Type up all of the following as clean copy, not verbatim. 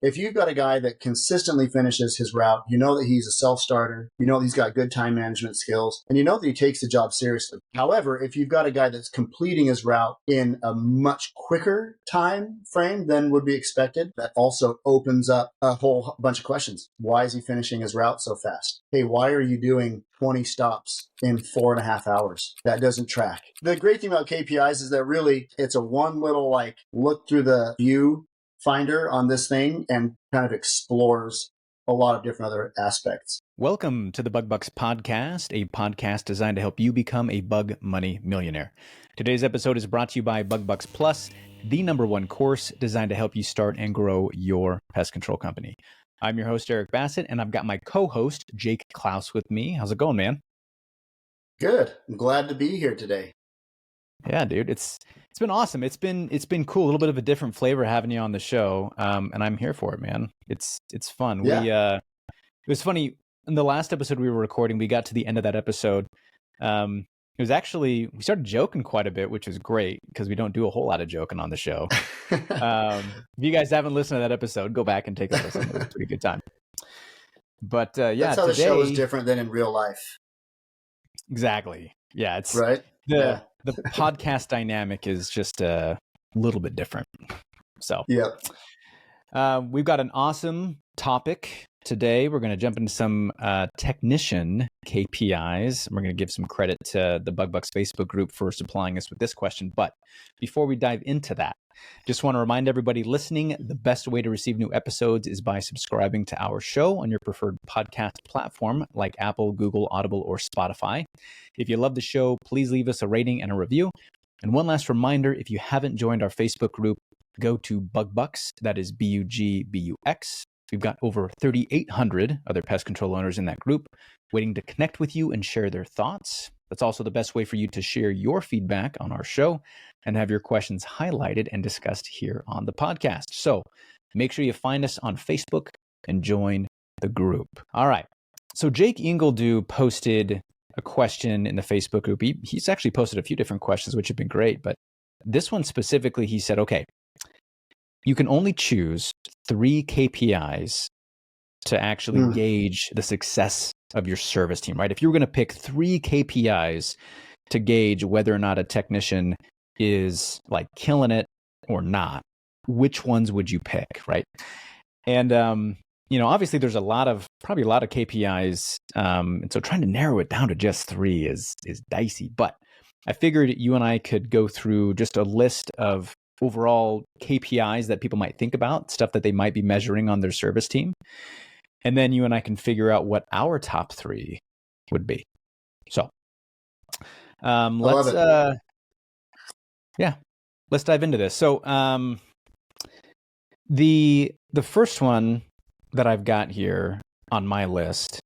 if you've got a guy that consistently finishes his route, you know that he's a self-starter, you know that he's got good time management skills, and you know that he takes the job seriously. However, if you've got a guy that's completing his route in a much quicker time frame than would be expected, that also opens up a whole bunch of questions. Why is he finishing his route so fast? Hey, why are you doing 20 stops in 4.5 hours? That doesn't track. The great thing about KPIs is that really it's a one little look through the view finder on this thing and kind of explores a lot of different other aspects. Welcome to the Bug Bucks Podcast, a podcast designed to help you become a bug money millionaire. Today's episode is brought to you by Bug Bucks Plus, the #1 course designed to help you start and grow your pest control company. I'm your host, Eric Bassett, and I've got my co-host, Jake Klaus, with me. How's it going, man? Good. I'm glad to be here today. Yeah, dude, it's been awesome. It's been cool. A little bit of a different flavor having you on the show, and I'm here for it, man. It's fun. Yeah. It was funny in the last episode we were recording. We got to the end of that episode. It was actually, we started joking quite a bit, which was great because we don't do a whole lot of joking on the show. If you guys haven't listened to that episode, go back and take a listen. It was a pretty good time. But yeah, that's how today, the show is different than in real life. Exactly. Yeah, it's right. The podcast dynamic is just a little bit different. So yeah, we've got an awesome topic today. We're going to jump into some technician KPIs. We're going to give some credit to the Bug Bucks Facebook group for supplying us with this question. But before we dive into that, just want to remind everybody listening, the best way to receive new episodes is by subscribing to our show on your preferred podcast platform like Apple, Google, Audible, or Spotify. If you love the show, please leave us a rating and a review. And one last reminder, if you haven't joined our Facebook group, go to Bug Bucks, that is BUGBUX. We've got over 3,800 other pest control owners in that group waiting to connect with you and share their thoughts. That's also the best way for you to share your feedback on our show and have your questions highlighted and discussed here on the podcast. So make sure you find us on Facebook and join the group. All right. So Jake Ingledew posted a question in the Facebook group. He's actually posted a few different questions, which have been great. But this one specifically, he said, okay, you can only choose 3 KPIs to actually gauge the success of your service team, right? If you were going to pick 3 KPIs to gauge whether or not a technician is like killing it or not, which ones would you pick, right? And, obviously there's probably a lot of KPIs. And so trying to narrow it down to just 3 is dicey, but I figured you and I could go through just a list of overall KPIs that people might think about, stuff that they might be measuring on their service team. And then you and I can figure out what our top 3 would be. So let's dive into this. So the first one that I've got here on my list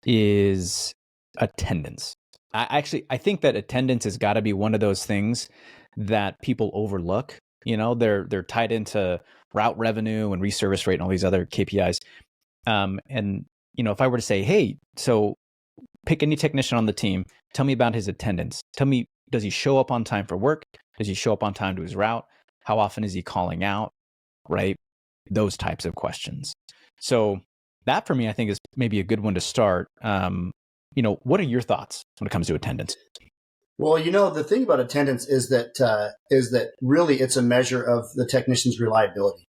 is attendance. I think that attendance has got to be one of those things that people overlook. They're tied into route revenue and reservice rate and all these other KPIs. If I were to say, hey, so pick any technician on the team, tell me about his attendance. Tell me, does he show up on time for work? Does he show up on time to his route? How often is he calling out? Right? Those types of questions. So that for me, I think is maybe a good one to start. What are your thoughts when it comes to attendance? Well, the thing about attendance is that really it's a measure of the technician's reliability.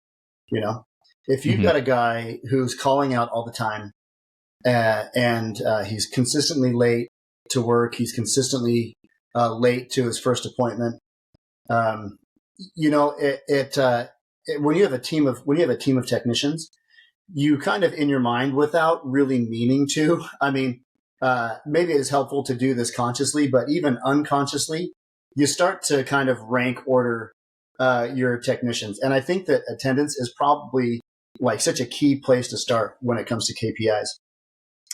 If you've got a guy who's calling out all the time and he's consistently late to work, he's consistently late to his first appointment. When you have a team of technicians, you kind of in your mind, without really meaning to, maybe it is helpful to do this consciously, but even unconsciously, you start to kind of rank order your technicians. And I think that attendance is probably like such a key place to start when it comes to KPIs,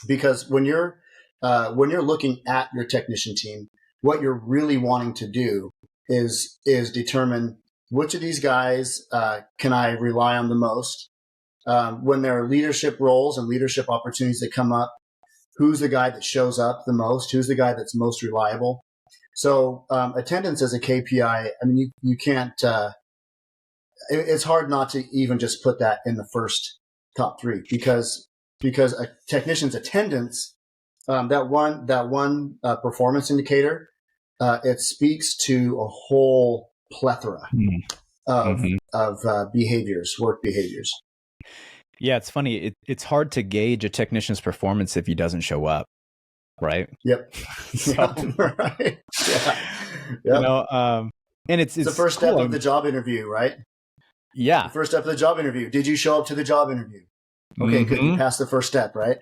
because when you're looking at your technician team, what you're really wanting to do is determine which of these guys can I rely on the most. When there are leadership roles and leadership opportunities that come up, who's the guy that shows up the most? Who's the guy that's most reliable? So attendance as a KPI, you can't it's hard not to even just put that in the first top three because a technician's attendance, that one performance indicator, it speaks to a whole plethora of Mm-hmm. behaviors, work behaviors. Yeah, it's funny. It's hard to gauge a technician's performance if he doesn't show up, right? Yep. So, Yep. Right. Yeah. you Yep. know, and It's the first cool. step of the job interview, right? Yeah. The first step of the job interview. Did you show up to the job interview? Okay, good. You Mm-hmm. passed the first step, right?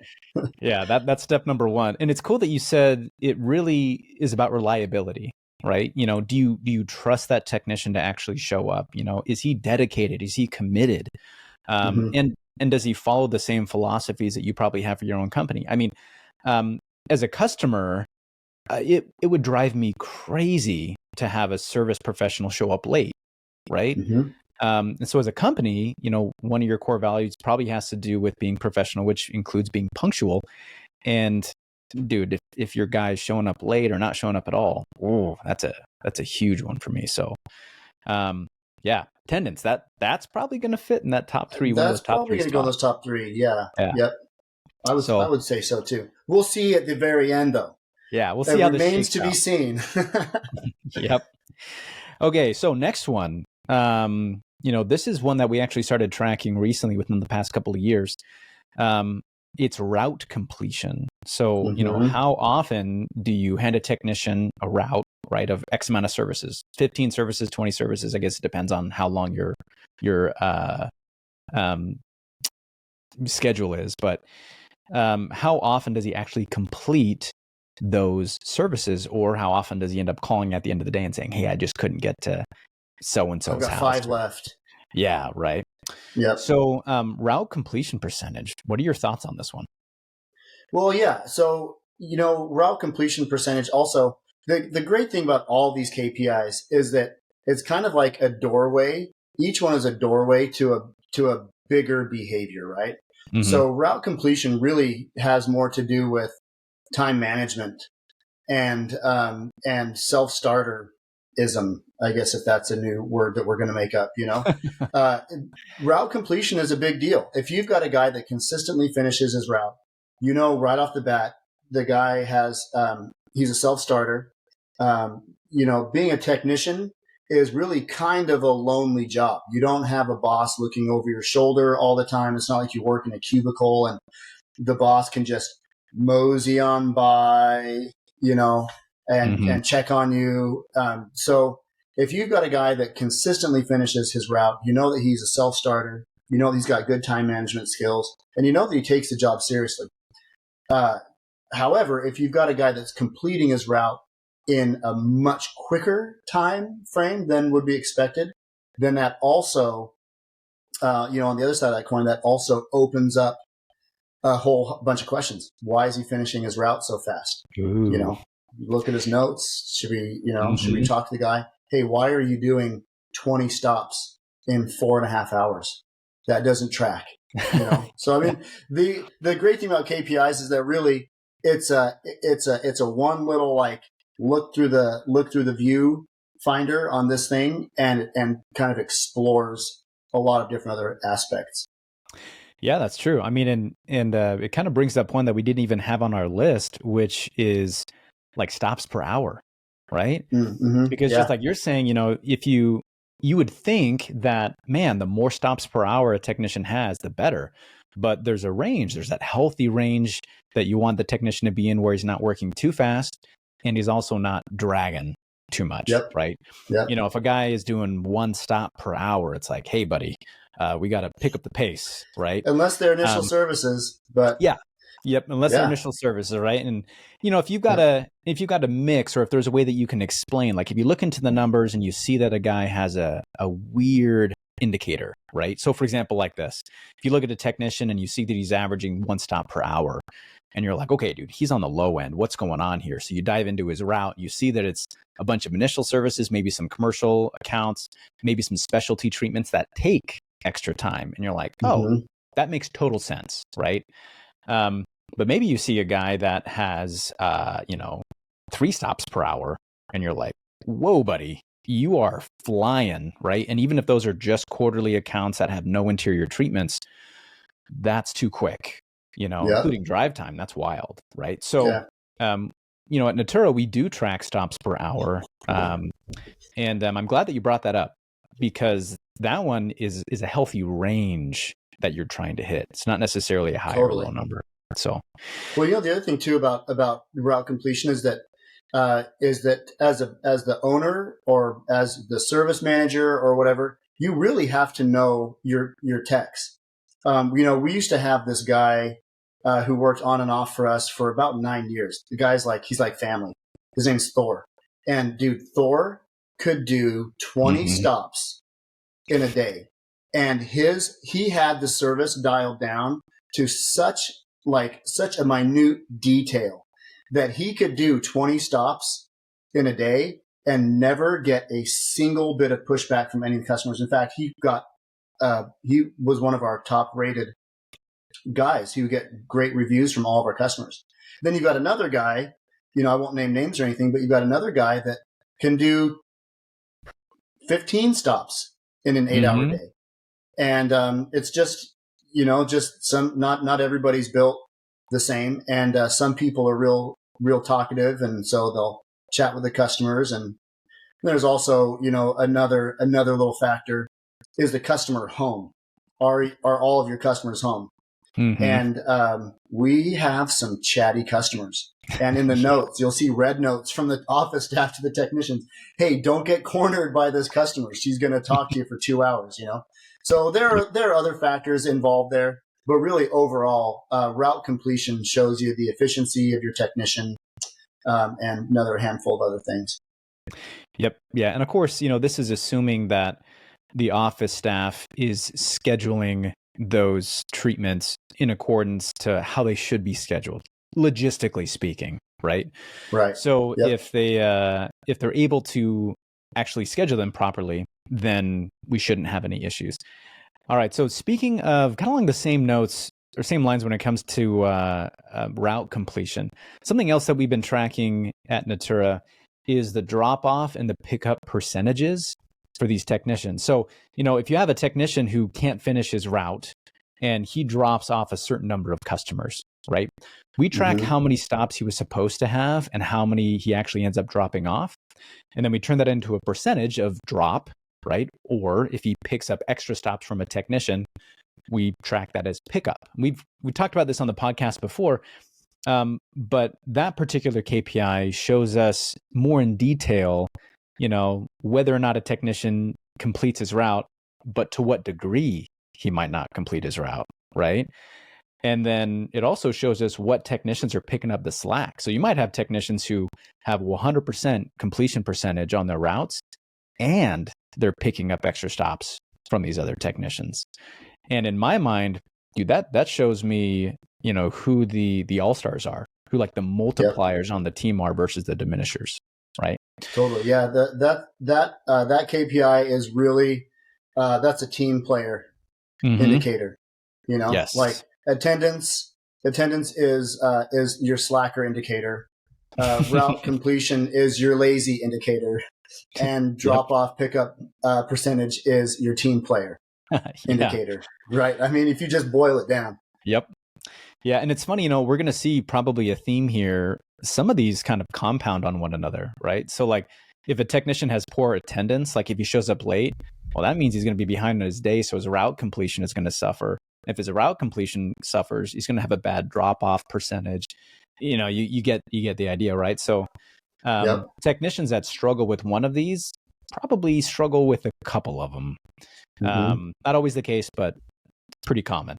Yeah, that's step number one. And it's cool that you said it really is about reliability, right? Do you trust that technician to actually show up? Is he dedicated? Is he committed? Mm-hmm. And does he follow the same philosophies that you probably have for your own company? I mean, as a customer, it would drive me crazy to have a service professional show up late, right? Mm-hmm. And so as a company, one of your core values probably has to do with being professional, which includes being punctual. And dude, if your guy's showing up late or not showing up at all, oh, that's a huge one for me. So, yeah, attendance, that's probably going to fit in that top three, one of That's those top probably three going to go in spots. those top three. Yeah. Yeah. Yep. I So would say so too. We'll see at the very end, though. yeah, we'll It see how this remains shakes to be out. seen. Yep. Okay, so next one. This is one that we actually started tracking recently within the past couple of years. It's route completion. So, Mm-hmm. how often do you hand a technician a route, right, of X amount of services, 15 services, 20 services? I guess it depends on how long your schedule is. But how often does he actually complete those services, or how often does he end up calling at the end of the day and saying, "Hey, I just couldn't get to so and I've so's got house"? 5 left. Yeah, right. Yep. So, route completion percentage. What are your thoughts on this one? Well, yeah. So, route completion percentage also, the great thing about all these KPIs is that it's kind of like a doorway. Each one is a doorway to a bigger behavior, right? Mm-hmm. So route completion really has more to do with time management and self starterism, I guess, if that's a new word that we're going to make up. Route completion is a big deal. If you've got a guy that consistently finishes his route, right off the bat, the guy has he's a self starter. Being a technician is really kind of a lonely job. You don't have a boss looking over your shoulder all the time. It's not like you work in a cubicle and the boss can just mosey on by, and check on you. So if you've got a guy that consistently finishes his route, that he's a self starter, that he's got good time management skills, and that he takes the job seriously. However, if you've got a guy that's completing his route in a much quicker time frame than would be expected, then that also, on the other side of that coin, that also opens up a whole bunch of questions. Why is he finishing his route so fast? Ooh. Look at his notes. Should we Mm-hmm. talk to the guy? Hey, why are you doing 20 stops in 4.5 hours? That doesn't track. So I mean, the great thing about KPIs is that really it's a one little like look through the view finder on this thing and kind of explores a lot of different other aspects. Yeah, that's true. I mean, and it kind of brings that point that we didn't even have on our list, which is like stops per hour, right? Mm-hmm. Because just Yeah. like you're saying, if you would think that, man, the more stops per hour a technician has, the better. But there's a range. There's that healthy range that you want the technician to be in where he's not working too fast and he's also not dragging too much, Yep. right? Yep. If a guy is doing one stop per hour, it's like, hey, buddy, we got to pick up the pace, right? Unless they're initial services, but Yeah. Yep. Unless they're yeah. initial services, right? And if you've got a mix, or if there's a way that you can explain, like if you look into the numbers and you see that a guy has a weird indicator, right? So for example, like this, if you look at a technician and you see that he's averaging one stop per hour, and you're like, okay, dude, he's on the low end. What's going on here? So you dive into his route, you see that it's a bunch of initial services, maybe some commercial accounts, maybe some specialty treatments that take extra time. And you're like, oh, Mm-hmm. that makes total sense, right? But maybe you see a guy that has, 3 stops per hour, and you're like, whoa, buddy, you are flying, right? And even if those are just quarterly accounts that have no interior treatments, that's too quick, Yeah. including drive time. That's wild, right? So, Yeah. at Natura, we do track stops per hour. And I'm glad that you brought that up, because that one is a healthy range that you're trying to hit. It's not necessarily a high or low Totally. number. So, Well, the other thing too about route completion is that as the owner or as the service manager or whatever, you really have to know your techs. We used to have this guy who worked on and off for us for about 9 years. The guy's he's like family. His name's Thor, and dude, Thor could do 20 mhm. stops in a day, and he had the service dialed down to such a minute detail that he could do 20 stops in a day and never get a single bit of pushback from any customers. In fact, he was one of our top rated guys. He would get great reviews from all of our customers. Then you've got another guy, I won't name names or anything, but you've got another guy that can do 15 stops in an 8-hour Mhm. day. And it's just, just not everybody's built the same. And some people are real talkative. And so they'll chat with the customers. And there's also, another little factor is the customer home. Are all of your customers home? Mhm. And we have some chatty customers. And in the notes, you'll see red notes from the office staff to the technicians. Hey, don't get cornered by this customer. She's going to talk to you for 2 hours, So there are other factors involved there. But really, overall, route completion shows you the efficiency of your technician, and another handful of other things. Yep. Yeah. And of course, this is assuming that the office staff is scheduling those treatments in accordance to how they should be scheduled, logistically speaking, right? Right. So Yep. if they're able to actually schedule them properly, then we shouldn't have any issues. All right. So speaking of kind of along the same notes or same lines when it comes to route completion, something else that we've been tracking at Natura is the drop off and the pickup percentages for these technicians. So, if you have a technician who can't finish his route and he drops off a certain number of customers, right? We track Mm-hmm. how many stops he was supposed to have and how many he actually ends up dropping off. And then we turn that into a percentage of drop, right? Or if he picks up extra stops from a technician, we track that as pickup. We talked about this on the podcast before, but that particular KPI shows us more in detail, whether or not a technician completes his route, but to what degree he might not complete his route, right? And then it also shows us what technicians are picking up the slack. So you might have technicians who have 100% completion percentage on their routes, and they're picking up extra stops from these other technicians. And in my mind, dude, that shows me, who the all-stars are, who like the Yep. multipliers on the team are versus the diminishers, right? Totally. Yeah. That KPI is really, that's a team player Mm-hmm. indicator. Yes. Like attendance is your slacker indicator. Route completion is your lazy indicator, and Yep. drop off pickup percentage is your team player Yeah. indicator. Right. I mean, if you just boil it down. Yep. Yeah. And it's funny, we're going to see probably a theme here. Some of these kind of compound on one another, right? So like if a technician has poor attendance, like if he shows up late, well, that means he's going to be behind on his day. So his route completion is going to suffer. If his route completion suffers, he's going to have a bad drop off percentage. You get the idea, right? So Yep. technicians that struggle with one of these probably struggle with a couple of them. Mm-hmm. Not always the case, but pretty common.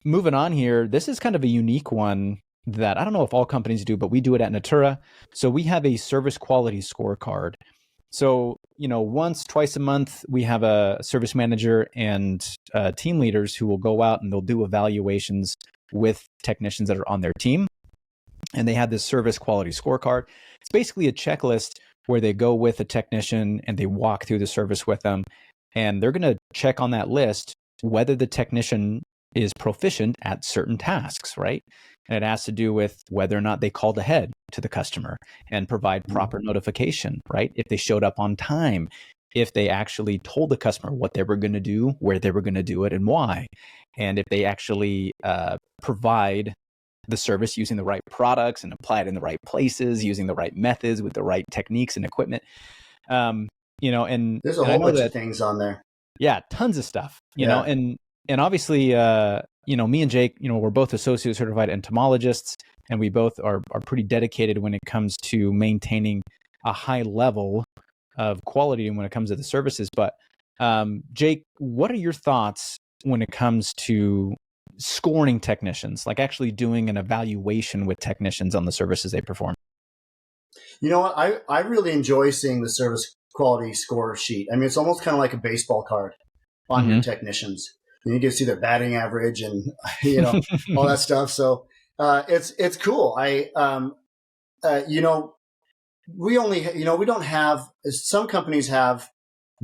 Moving on here, this is kind of a unique one that I don't know if all companies do, but we do it at Natura. So we have a service quality scorecard. So, once, twice a month, we have a service manager and team leaders who will go out and they'll do evaluations with technicians that are on their team. And they have this service quality scorecard. It's basically a checklist where they go with a technician and they walk through the service with them. And they're going to check on that list whether the technician is proficient at certain tasks, right? And it has to do with whether or not they called ahead to the customer and provide proper notification, right? If they showed up on time, if they actually told the customer what they were going to do, where they were going to do it, and why. And if they actually provide the service using the right products and apply it in the right places, using the right methods with the right techniques and equipment. And There's a I whole know bunch that, of things on there. yeah, tons of stuff, Yeah. and obviously, me and Jake, we're both associate certified entomologists, and we both are pretty dedicated when it comes to maintaining a high level of quality and when it comes to the services. But Jake, what are your thoughts when it comes to scoring technicians, like actually doing an evaluation with technicians on the services they perform? You know what? I really enjoy seeing the service quality score sheet. I mean, it's almost kind of like a baseball card on your technicians. And you get to see their batting average and, all that stuff. So it's cool. We don't have, some companies have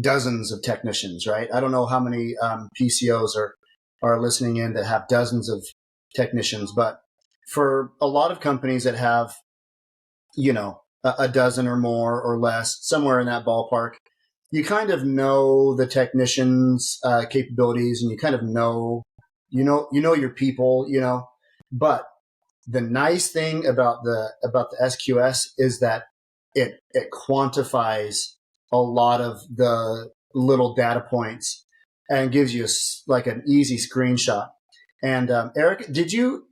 dozens of technicians, right? I don't know how many PCOs are listening in that have dozens of technicians, but for a lot of companies that have, a dozen or more or less, somewhere in that ballpark, you kind of know the technicians' capabilities, and you kind of know your people, But the nice thing about the SQS is that it quantifies a lot of the little data points and gives you like an easy screenshot. And Eric, did you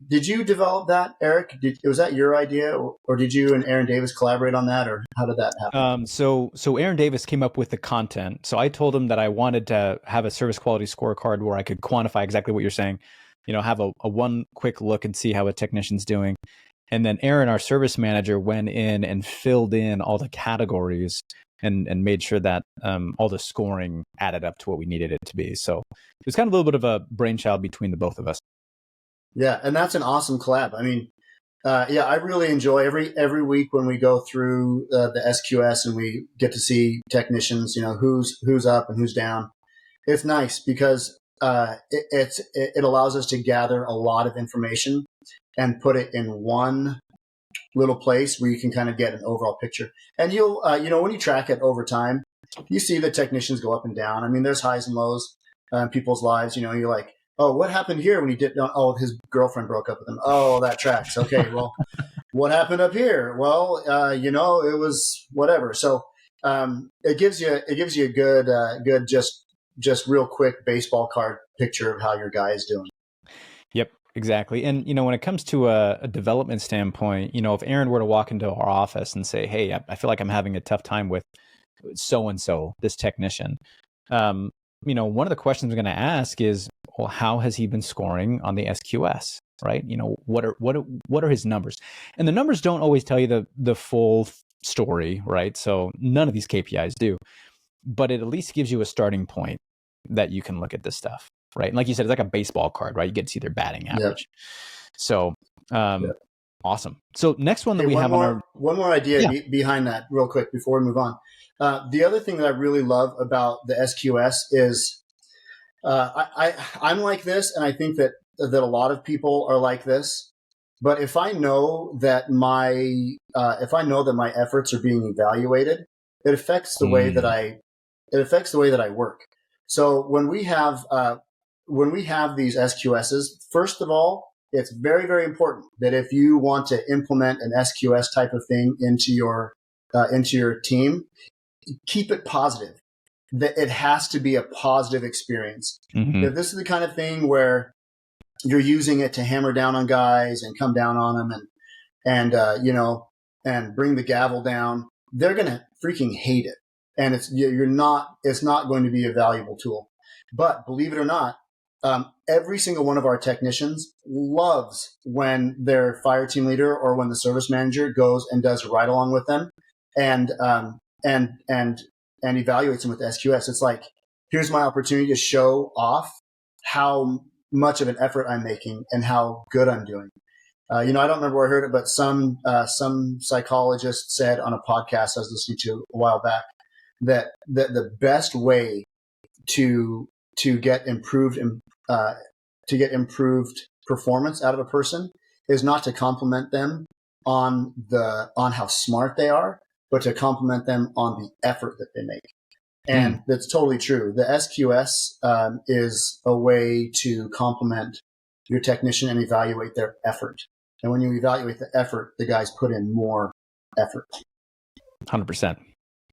develop that? Eric, was that your idea, or did you and Aaron Davis collaborate on that, or how did that happen? So Aaron Davis came up with the content. So I told him that I wanted to have a service quality scorecard where I could quantify exactly what you're saying, have a one quick look and see how a technician's doing. And then Aaron, our service manager, went in and filled in all the categories and made sure that all the scoring added up to what we needed it to be. So it was kind of a little bit of a brainchild between the both of us. Yeah, and that's an awesome collab. I mean, I really enjoy every week when we go through the SQS and we get to see technicians, who's up and who's down. It's nice because it allows us to gather a lot of information and put it in one little place where you can kind of get an overall picture. And you'll, when you track it over time, you see the technicians go up and down. I mean, there's highs and lows in people's lives. You're like, oh, what happened here when he did? Oh, his girlfriend broke up with him. Oh, that tracks. Okay, well, what happened up here? Well, it was whatever. So it gives you a good just real quick baseball card picture of how your guy is doing. Yep, exactly. And when it comes to a development standpoint, if Aaron were to walk into our office and say, "Hey, I feel like I'm having a tough time with so and so, this technician," one of the questions I'm going to ask is, well, how has he been scoring on the SQS? Right? What are his numbers? And the numbers don't always tell you the full story, right? So none of these KPIs do, but it at least gives you a starting point that you can look at this stuff, right? And like you said, it's like a baseball card, right? You get to see their batting average. Yep. So awesome. So next one that we have on one more idea behind that real quick before we move on. The other thing that I really love about the SQS is I'm like this, and I think that a lot of people are like this. But if I know that my efforts are being evaluated, it affects the way that I work. So when we have these SQSs, first of all, it's very, very important that if you want to implement an SQS type of thing into your team, keep it positive. That it has to be a positive experience. Mm-hmm. If this is the kind of thing where you're using it to hammer down on guys and come down on them and bring the gavel down, they're going to freaking hate it. And it's not going to be a valuable tool. But believe it or not, every single one of our technicians loves when their fire team leader or when the service manager goes and does a ride along with them and evaluates them with SQS. It's like, here's my opportunity to show off how much of an effort I'm making and how good I'm doing. I don't remember where I heard it, but some psychologist said on a podcast I was listening to a while back that the best way to get improved performance out of a person is not to compliment them on how smart they are, but to compliment them on the effort that they make. And that's totally true. The SQS is a way to compliment your technician and evaluate their effort. And when you evaluate the effort, the guys put in more effort. 100%.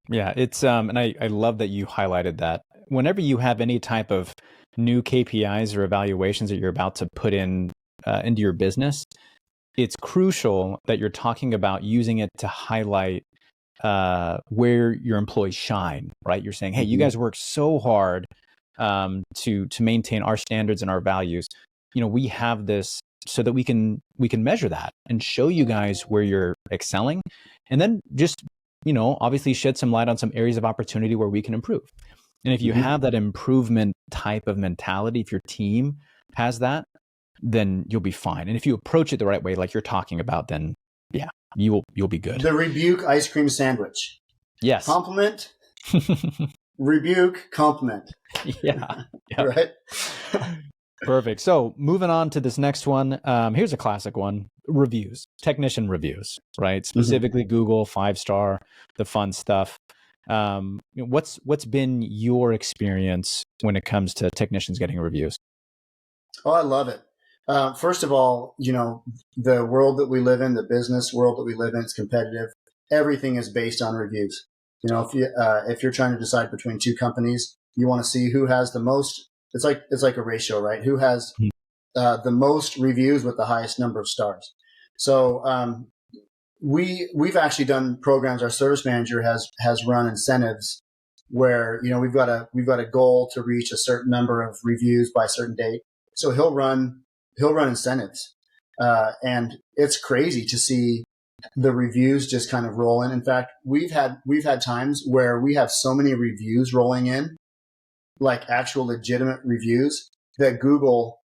Yeah, it's and I love that you highlighted that. Whenever you have any type of new KPIs or evaluations that you're about to put in into your business, it's crucial that you're talking about using it to highlight where your employees shine, right? You're saying, hey, you guys work so hard to maintain our standards and our values. We have this so that we can measure that and show you guys where you're excelling, and then just obviously shed some light on some areas of opportunity where we can improve. And if you have that improvement type of mentality, if your team has that, then you'll be fine. And if you approach it the right way, like you're talking about, then yeah, you'll be good. The rebuke ice cream sandwich. Yes. Compliment, rebuke, compliment. Yeah. Right? Perfect. So moving on to this next one. Here's a classic one. Reviews, technician reviews, right? Specifically Google, 5-star, the fun stuff. What's been your experience when it comes to technicians getting reviews? Oh, I love it. First of all, the world that we live in, the business world that we live in, it's competitive. Everything is based on reviews. If you're trying to decide between two companies, you want to see who has the most. It's like a ratio, right? Who has the most reviews with the highest number of stars? So we've actually done programs. Our service manager has run incentives where we've got a goal to reach a certain number of reviews by a certain date. So he'll run incentives, and it's crazy to see the reviews just kind of roll in. In fact, we've had times where we have so many reviews rolling in, like actual legitimate reviews, that Google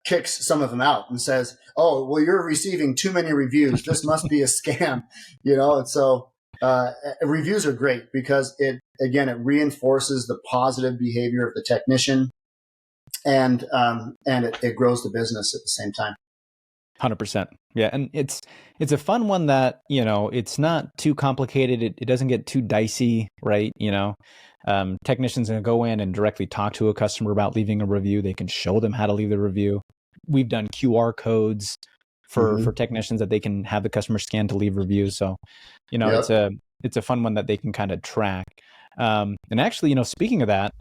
kicks some of them out and says, "Oh, well, you're receiving too many reviews. This must be a scam," And so reviews are great because it reinforces the positive behavior of the technician, and it grows the business at the same time. 100%. Yeah. And it's a fun one that, it's not too complicated. It doesn't get too dicey, right? Technicians can go in and directly talk to a customer about leaving a review. They can show them how to leave the review. We've done QR codes for technicians that they can have the customer scan to leave reviews. So, it's a fun one that they can kind of track. And actually, speaking of that,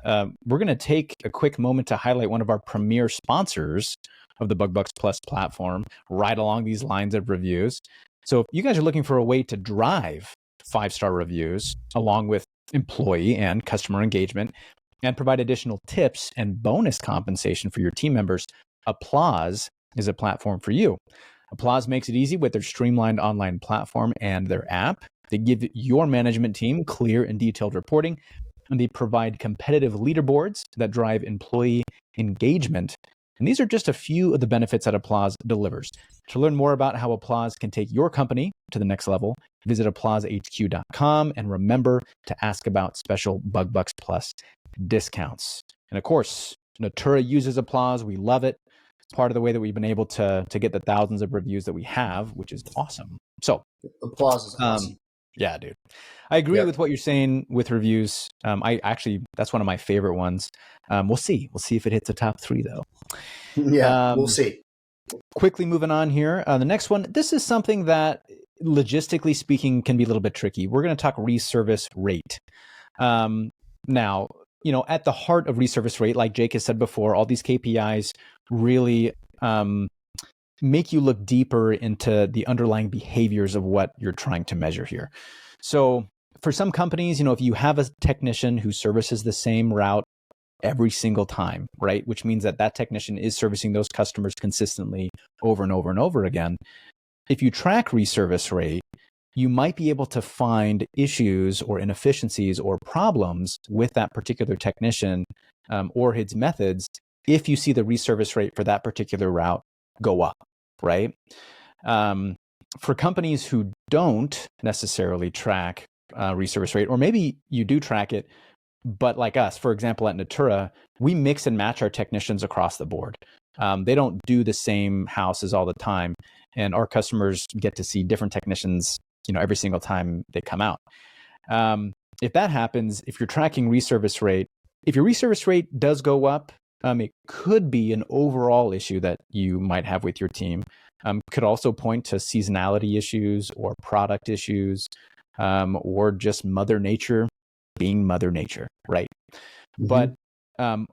we're going to take a quick moment to highlight one of our premier sponsors of the BugBucks Plus platform, right along these lines of reviews. So if you guys are looking for a way to drive 5-star reviews along with employee and customer engagement and provide additional tips and bonus compensation for your team members, Applause is a platform for you. Applause makes it easy with their streamlined online platform and their app. They give your management team clear and detailed reporting, and they provide competitive leaderboards that drive employee engagement. And these are just a few of the benefits that Applause delivers. To learn more about how Applause can take your company to the next level, visit ApplauseHQ.com and remember to ask about special BugBucks Plus discounts. And of course, Natura uses Applause. We love it. It's part of the way that we've been able to get the thousands of reviews that we have, which is awesome. So Applause is awesome. Yeah, dude. I agree with what you're saying with reviews. That's one of my favorite ones. We'll see. We'll see if it hits the top 3 though. Yeah, we'll see. Quickly moving on here. The next one, this is something that logistically speaking can be a little bit tricky. We're going to talk reservice rate. Now, at the heart of reservice rate, like Jake has said before, all these KPIs really make you look deeper into the underlying behaviors of what you're trying to measure here. So for some companies, if you have a technician who services the same route every single time, right? Which means that technician is servicing those customers consistently over and over and over again. If you track reservice rate, you might be able to find issues or inefficiencies or problems with that particular technician or his methods if you see the reservice rate for that particular route go up, right? For companies who don't necessarily track reservice rate, or maybe you do track it, but like us, for example, at Natura, we mix and match our technicians across the board. They don't do the same houses all the time, and our customers get to see different technicians, every single time they come out. If that happens, if you're tracking reservice rate, if your reservice rate does go up, it could be an overall issue that you might have with your team. Could also point to seasonality issues or product issues, or just Mother Nature being Mother Nature, right? Mm-hmm. But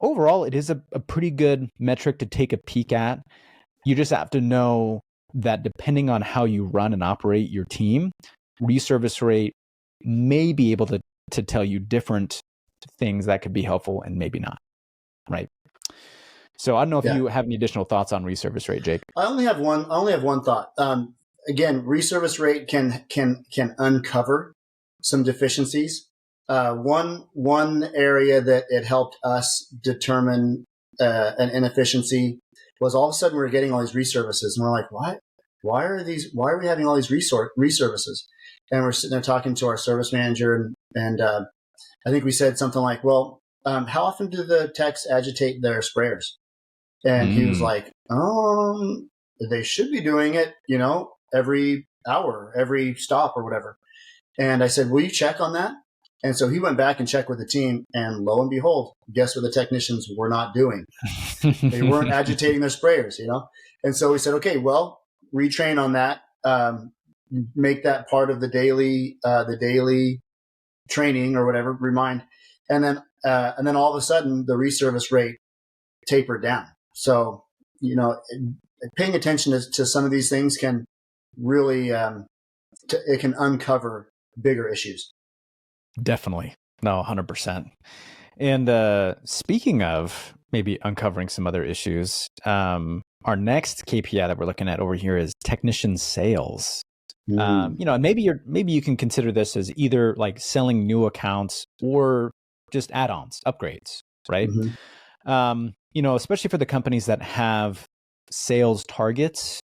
overall, it is a pretty good metric to take a peek at. You just have to know that depending on how you run and operate your team, reservice rate may be able to tell you different things that could be helpful and maybe not, right? So I don't know if you have any additional thoughts on reservice rate, Jake. I only have one thought. Again, reservice rate can uncover some deficiencies. One area that it helped us determine an inefficiency was all of a sudden we were getting all these reservices, and we're like, what? Why are we having all these reservices? And we're sitting there talking to our service manager, and I think we said something like, well, how often do the techs agitate their sprayers? And he was like, they should be doing it, every hour, every stop or whatever. And I said, will you check on that? And so he went back and checked with the team, and lo and behold, guess what the technicians were not doing? They weren't agitating their sprayers, And so we said, okay, well, retrain on that, make that part of the daily training or whatever, remind. And then all of a sudden the reservice rate tapered down. So, paying attention to some of these things can really, it can uncover bigger issues. Definitely. No, 100%. And speaking of maybe uncovering some other issues, our next KPI that we're looking at over here is technician sales. Maybe you can consider this as either like selling new accounts or just add-ons, upgrades, right? Mm-hmm. Especially for the companies that have sales targets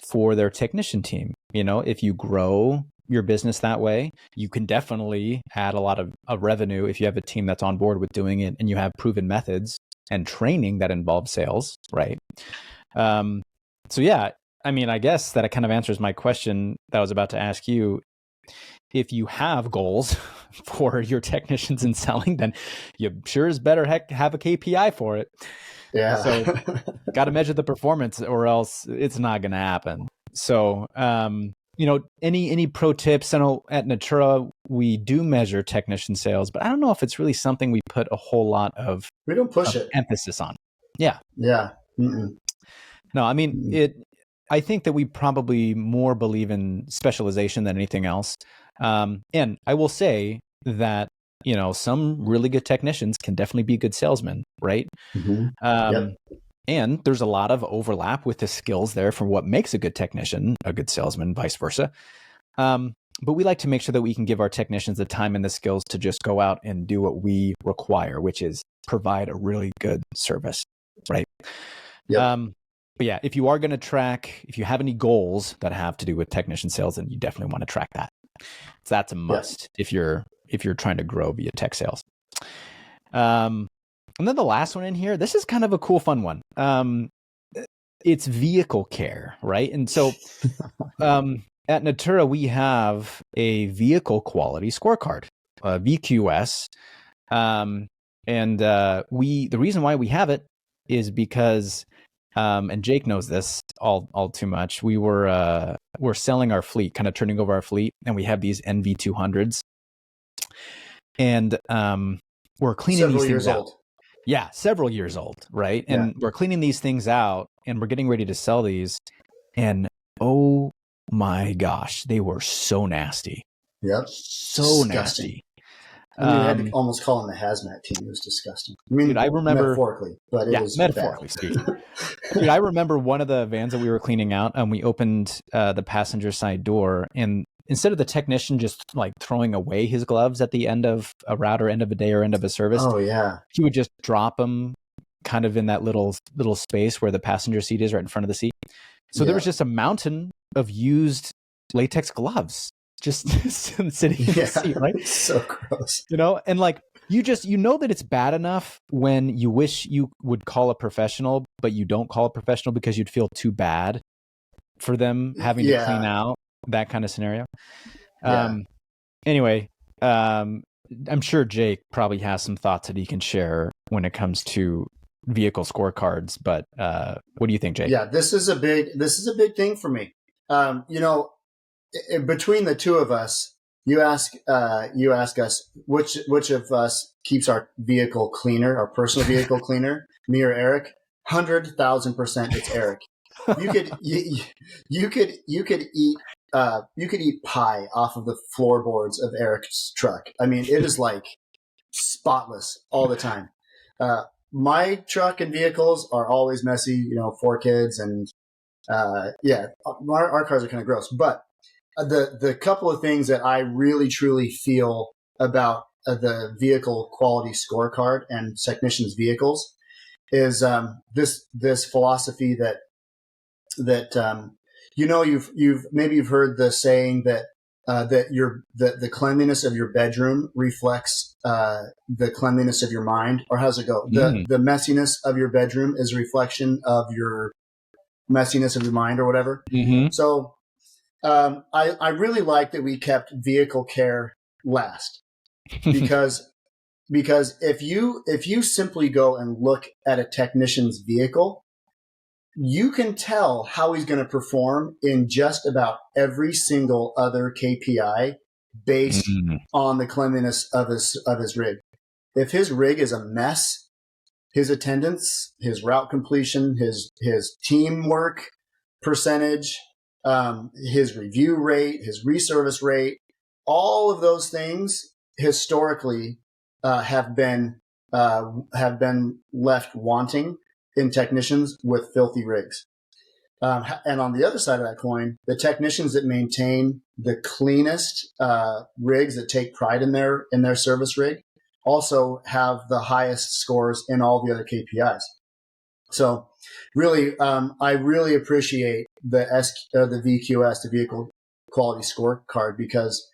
for their technician team. If you grow your business that way, you can definitely add a lot of revenue if you have a team that's on board with doing it and you have proven methods and training that involves sales, right? So yeah, I guess that it kind of answers my question that I was about to ask you. If you have goals for your technicians in selling, then you sure as better heck have a KPI for it. Yeah. So got to measure the performance or else it's not going to happen. So, any pro tips? I know at Natura, we do measure technician sales, but I don't know if it's really something we put a whole lot of we don't push it emphasis on. Yeah. Yeah. Mm-mm. No, I think that we probably more believe in specialization than anything else. And I will say that, some really good technicians can definitely be good salesmen, right? Mm-hmm. And there's a lot of overlap with the skills there for what makes a good technician, a good salesman, vice versa. But we like to make sure that we can give our technicians the time and the skills to just go out and do what we require, which is provide a really good service, right? Yep. But yeah, if you are going to track, if you have any goals that have to do with technician sales, then you definitely want to track that. So that's a must if you're trying to grow via tech sales. And then the last one in here, this is kind of a cool, fun one. It's vehicle care, right? And so at Natura, we have a vehicle quality scorecard, VQS. And the reason why we have it is because and Jake knows this all too much. We're selling our fleet, kind of turning over our fleet, and we have these NV200s, and we're cleaning these things out. Yeah, several years old, right? And we're cleaning these things out, and we're getting ready to sell these, and oh my gosh, they were so nasty. Yep, so disgusting. Nasty. You had to almost call them the hazmat team. It was disgusting. Dude, I remember metaphorically, but it was metaphorically speaking. Dude, I remember one of the vans that we were cleaning out, and we opened the passenger side door, and instead of the technician just like throwing away his gloves at the end of a route or end of a day or end of a service, he would just drop them kind of in that little space where the passenger seat is, right in front of the seat. So there was just a mountain of used latex gloves just sitting in the seat, right? So gross. And like you know that it's bad enough when you wish you would call a professional, but you don't call a professional because you'd feel too bad for them having to clean Yeah, out, that kind of scenario. yeah. Anyway, I'm sure Jake probably has some thoughts that he can share when it comes to vehicle scorecards. But what do you think, Jake? Yeah, this is a big thing for me. You know, between the two of us, you ask us which of us keeps our vehicle cleaner, our personal vehicle cleaner, me or Eric. 100,000% it's Eric. You could you could eat pie off of the floorboards of Eric's truck. I mean, it is like spotless all the time. Uh, my truck and vehicles are always messy. You know, 4 kids and yeah, our cars are kind of gross. But the couple of things that I really truly feel about the vehicle quality scorecard and technicians' vehicles is this philosophy that you know you've heard the saying that the cleanliness of your bedroom reflects the cleanliness of your mind, or how's it go? The messiness of your bedroom is a reflection of your messiness of your mind, or whatever. Mm-hmm. So I really like that we kept vehicle care last because if you simply go and look at a technician's vehicle, you can tell how he's going to perform in just about every single other KPI based on the cleanliness of his rig. If his rig is a mess, his attendance, his route completion, his teamwork percentage, his review rate, his reservice rate, all of those things historically have been left wanting in technicians with filthy rigs. And on the other side of that coin, the technicians that maintain the cleanest rigs, that take pride in their service rig, also have the highest scores in all the other KPIs. So, really, I really appreciate the VQS, the Vehicle Quality Scorecard, because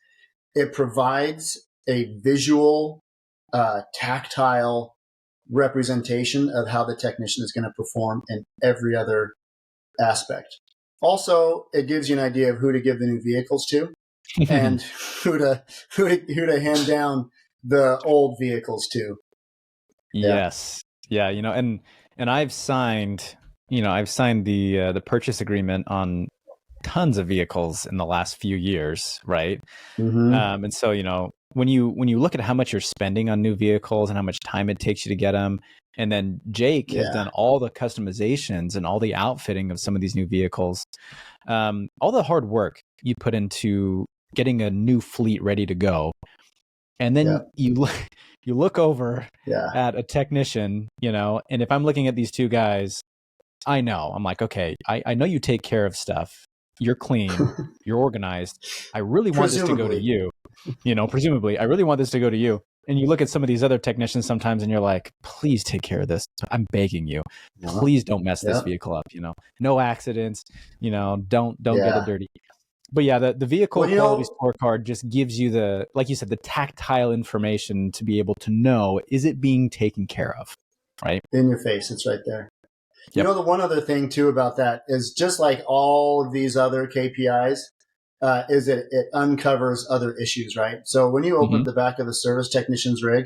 it provides a visual, tactile representation of how the technician is going to perform in every other aspect. Also, it gives you an idea of who to give the new vehicles to and who to hand down the old vehicles to. Yes. Yeah, and I've signed the purchase agreement on tons of vehicles in the last few years, right? Mm-hmm. And so, when you look at how much you're spending on new vehicles and how much time it takes you to get them, and then Jake has done all the customizations and all the outfitting of some of these new vehicles, all the hard work you put into getting a new fleet ready to go, and then you look over at a technician, and if I'm looking at these two guys, I'm like, okay, I know you take care of stuff. You're clean. You're organized. I really want this to go to you. Presumably, I really want this to go to you. And you look at some of these other technicians sometimes and you're like, please take care of this. I'm begging you. Please don't mess this vehicle up, No accidents, don't get it dirty. But yeah, the vehicle quality scorecard just gives you like you said, the tactile information to be able to know, is it being taken care of, right? In your face. It's right there. Yep. You know, the one other thing too about that is, just like all of these other KPIs, is that it uncovers other issues, right? So when you open the back of the service technician's rig,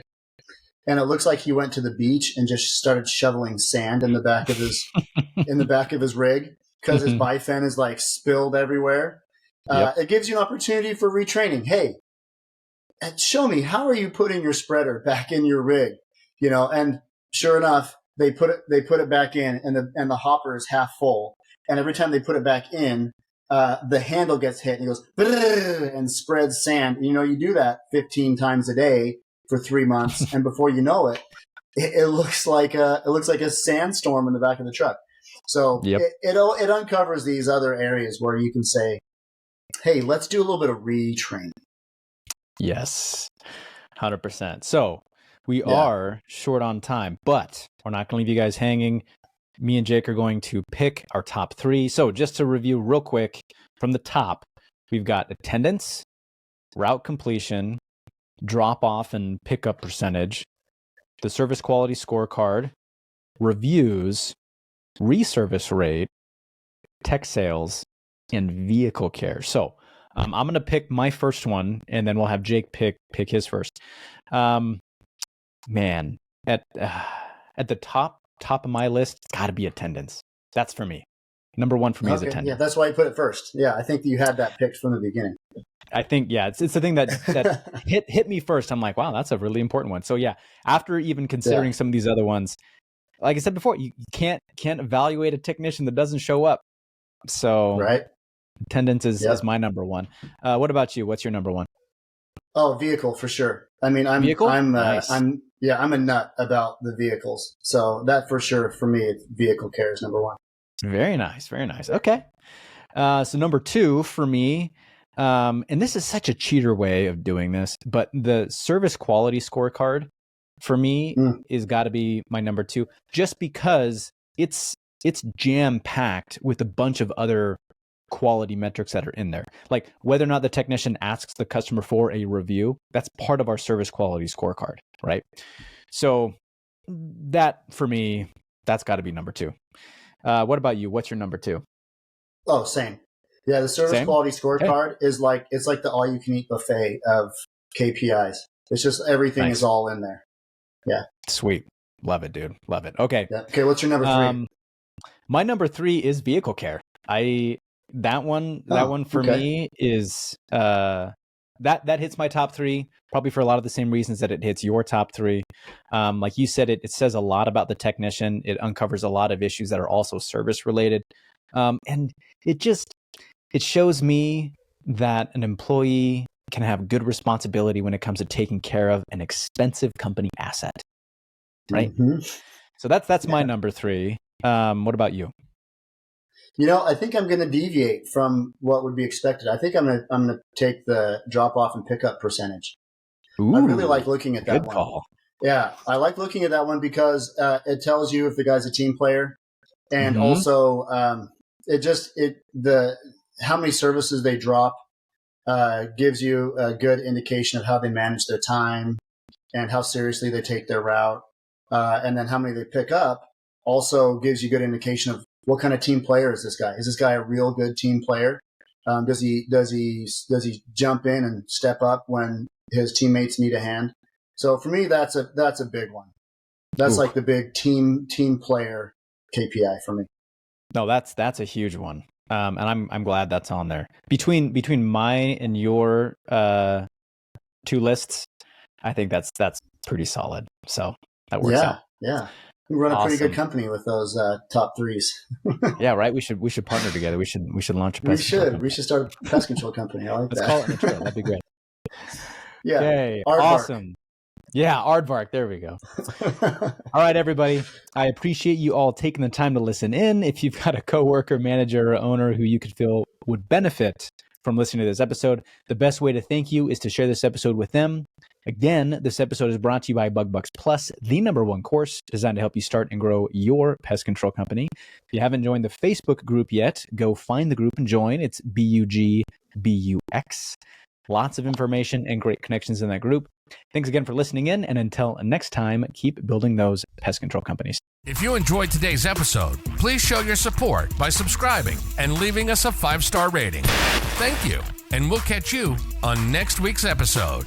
and it looks like he went to the beach and just started shoveling sand in the back of his rig because his bifan is like spilled everywhere. It gives you an opportunity for retraining. Hey, show me, how are you putting your spreader back in your rig? And sure enough, they put it back in, and the hopper is half full. And every time they put it back in, the handle gets hit, and it goes and spreads sand. You do that 15 times a day for 3 months, and before you know it, it looks like a sandstorm in the back of the truck. So it uncovers these other areas where you can say, hey, let's do a little bit of retraining. Yes, 100%. So we are short on time, but we're not going to leave you guys hanging. Me and Jake are going to pick our top 3. So just to review real quick from the top, we've got attendance, route completion, drop-off and pickup percentage, the service quality scorecard, reviews, reservice rate, tech sales, and vehicle care. So I'm going to pick my first one, and then we'll have Jake pick his first. Man, at the top of my list, it's got to be attendance. That's for me. Number one for me is attendance. Yeah, that's why you put it first. Yeah, I think that you had that picked from the beginning. I think, yeah, it's the thing that hit me first. I'm like, wow, that's a really important one. So yeah, after even considering some of these other ones, like I said before, you can't evaluate a technician that doesn't show up. So attendance is my number one. What about you? What's your number one? Oh, vehicle for sure. I mean, I'm a nut about the vehicles. So that for sure for me, vehicle care is number one. Very nice. Very nice. Okay. So number two for me, and this is such a cheater way of doing this, but the service quality scorecard for me is got to be my number two, just because it's jam packed with a bunch of other quality metrics that are in there. Like whether or not the technician asks the customer for a review, that's part of our service quality scorecard, right? So that for me, that's got to be number two. What about you? What's your number two? Oh, same. Yeah, the service quality scorecard is like, it's like the all-you-can-eat buffet of KPIs. It's just everything is all in there. Yeah. Sweet. Love it, dude. Love it. Okay. Yeah. Okay, what's your number three? My number three is vehicle care. That one for me is that hits my top three, probably for a lot of the same reasons that it hits your top three. Like you said, it says a lot about the technician. It uncovers a lot of issues that are also service related. And it shows me that an employee can have good responsibility when it comes to taking care of an expensive company asset. Right. Mm-hmm. So that's my number three. What about you? I think I'm going to deviate from what would be expected. I think I'm going to take the drop off and pickup percentage. Ooh, I really like looking at that good one. Call. Yeah, I like looking at that one because it tells you if the guy's a team player, and also how many services they drop gives you a good indication of how they manage their time and how seriously they take their route, and then how many they pick up also gives you good indication of what kind of team player is this guy? Is this guy a real good team player? Does he jump in and step up when his teammates need a hand? So for me, that's a big one. That's like the big team player KPI for me. No, that's a huge one. And I'm glad that's on there. Between mine and your two lists, I think that's pretty solid. So that works out. Yeah. We run a pretty good company with those top threes. Yeah, right. We should partner together. We should launch a pest control company. We should start a pest control company. I like Let's that. call it the trail. That'd be great. Yeah. Okay. Aardvark. Awesome. Yeah, Aardvark. There we go. All right, everybody. I appreciate you all taking the time to listen in. If you've got a coworker, manager, or owner who you could feel would benefit from listening to this episode, the best way to thank you is to share this episode with them. Again, this episode is brought to you by BugBucks Plus, the #1 course designed to help you start and grow your pest control company. If you haven't joined the Facebook group yet, go find the group and join. It's BUGBUX. Lots of information and great connections in that group. Thanks again for listening in, and until next time, keep building those pest control companies. If you enjoyed today's episode, please show your support by subscribing and leaving us a 5-star rating. Thank you, and we'll catch you on next week's episode.